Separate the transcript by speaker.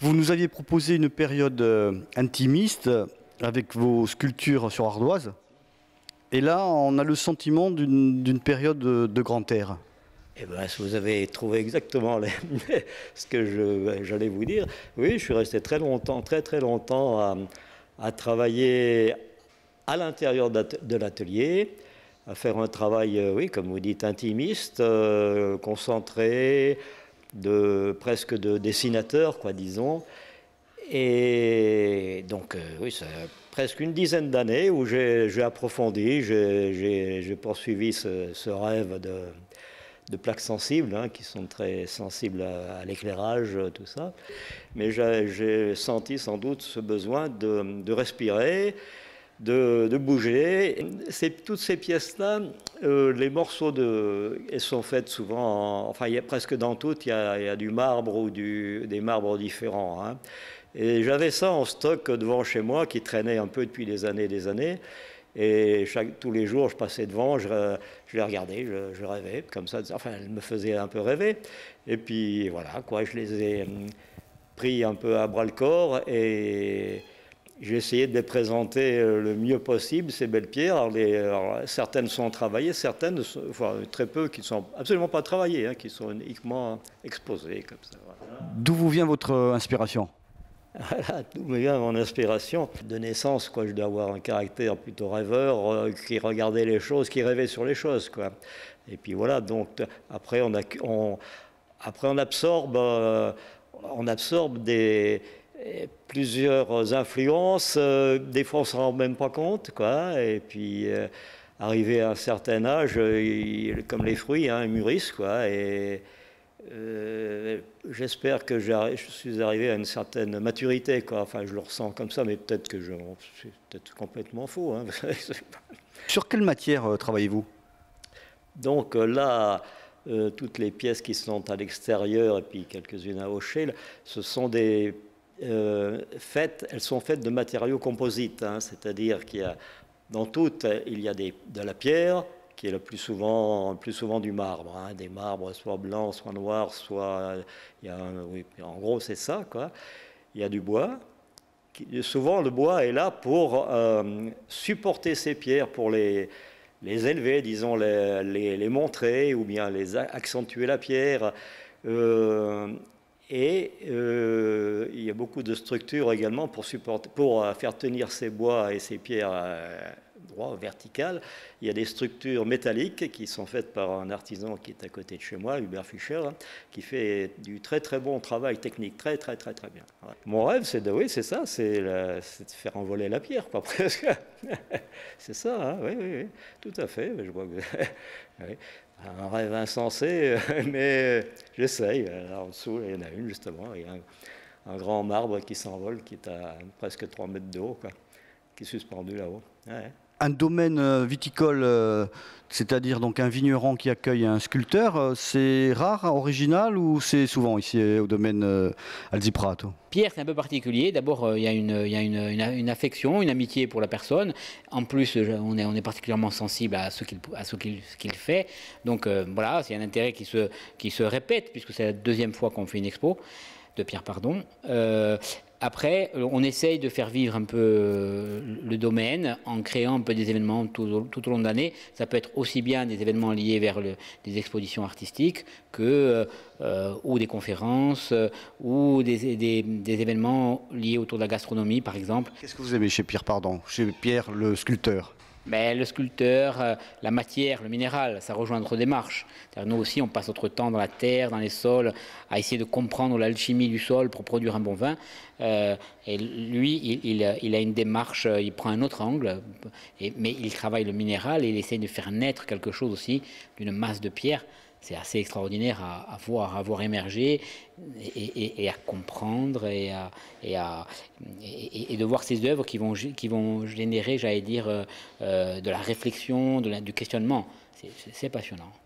Speaker 1: Vous nous aviez proposé une période intimiste avec vos sculptures sur ardoise. Et là, on a le sentiment d'une période de grand air.
Speaker 2: Eh bien, si vous avez trouvé exactement ce que j'allais vous dire, oui, je suis resté très longtemps, très longtemps à travailler à l'intérieur de l'atelier, à faire un travail, oui, comme vous dites, intimiste, concentré, presque de dessinateur, quoi, disons. Et donc, oui, c'est presque une dizaine d'années où j'ai approfondi, j'ai poursuivi ce rêve de plaques sensibles, hein, qui sont très sensibles à l'éclairage, tout ça. Mais j'ai senti sans doute ce besoin de respirer, de bouger. Toutes ces pièces-là, les morceaux, elles sont faites souvent, enfin, presque dans toutes, il y a du marbre ou des marbres différents, hein. Et j'avais ça en stock devant chez moi, qui traînait un peu depuis des années et des années. Et tous les jours, je passais devant, je les regardais, je rêvais, comme ça. Enfin, elles me faisaient un peu rêver. Et puis, voilà, quoi, je les ai pris un peu à bras-le-corps et j'ai essayé de les présenter le mieux possible, ces belles pierres. Alors, certaines sont travaillées, certaines, enfin, très peu, qui ne sont absolument pas travaillées, hein, qui sont uniquement exposées, comme ça. Voilà.
Speaker 1: D'où vous vient votre inspiration?
Speaker 2: Voilà, d'où me vient mon inspiration. De naissance, quoi, je dois avoir un caractère plutôt rêveur, qui regardait les choses, qui rêvait sur les choses, quoi. Et puis voilà, donc après on absorbe plusieurs influences, des fois on s'en rend même pas compte, quoi. Et puis arrivé à un certain âge, comme les fruits, hein, ils mûrissent, quoi. Et j'espère que je suis arrivé à une certaine maturité, quoi. Enfin, je le ressens comme ça, mais peut-être que c'est peut-être complètement faux, hein.
Speaker 1: Sur quelle matière travaillez-vous?
Speaker 2: Donc là, toutes les pièces qui sont à l'extérieur et puis quelques-unes à hocher, ce sont elles sont faites de matériaux composites, hein, c'est-à-dire dans toutes, il y a de la pierre, qui est le plus souvent du marbre, hein, des marbres soit blancs, soit noirs, oui, en gros c'est ça, quoi. Il y a du bois. Souvent le bois est là pour supporter ces pierres, pour les élever, disons, les montrer, ou bien accentuer la pierre. Il y a beaucoup de structures également pour faire tenir ces bois et ces pierres droit, verticales. Il y a des structures métalliques qui sont faites par un artisan qui est à côté de chez moi, Hubert Fischer, hein, qui fait du très bon travail technique, très bien. Ouais. Mon rêve, c'est de faire envoler la pierre, quoi, presque. C'est ça, hein, oui, tout à fait. Je vois que oui. Un rêve insensé, mais j'essaye. Là en dessous, il y en a une justement, il y a un grand marbre qui s'envole, qui est à presque 3 mètres de haut, quoi, qui est suspendu là-haut. Ouais.
Speaker 1: Un domaine viticole, c'est-à-dire donc un vigneron qui accueille un sculpteur, c'est rare, original, ou c'est souvent ici au domaine Alziprato?
Speaker 3: Pierre, c'est un peu particulier. D'abord, il y a une affection, une amitié pour la personne. En plus, on est particulièrement sensible à ce qu'il fait. Donc voilà, c'est un intérêt qui se répète, puisque c'est la deuxième fois qu'on fait une expo de Pierre, pardon. Après, on essaye de faire vivre un peu le domaine en créant un peu des événements tout au long de l'année. Ça peut être aussi bien des événements liés vers des expositions artistiques ou des conférences ou des événements liés autour de la gastronomie, par exemple.
Speaker 1: Qu'est-ce que vous aimez chez Pierre, pardon? Chez Pierre, le sculpteur?
Speaker 3: Ben, le sculpteur, la matière, le minéral, ça rejoint notre démarche. Nous aussi, on passe notre temps dans la terre, dans les sols, à essayer de comprendre l'alchimie du sol pour produire un bon vin. Et lui, il a une démarche, il prend un autre angle, mais il travaille le minéral et il essaie de faire naître quelque chose aussi d'une masse de pierre. C'est assez extraordinaire à voir émerger et à comprendre et de voir ces œuvres qui vont générer, j'allais dire, de la réflexion, du questionnement. C'est passionnant.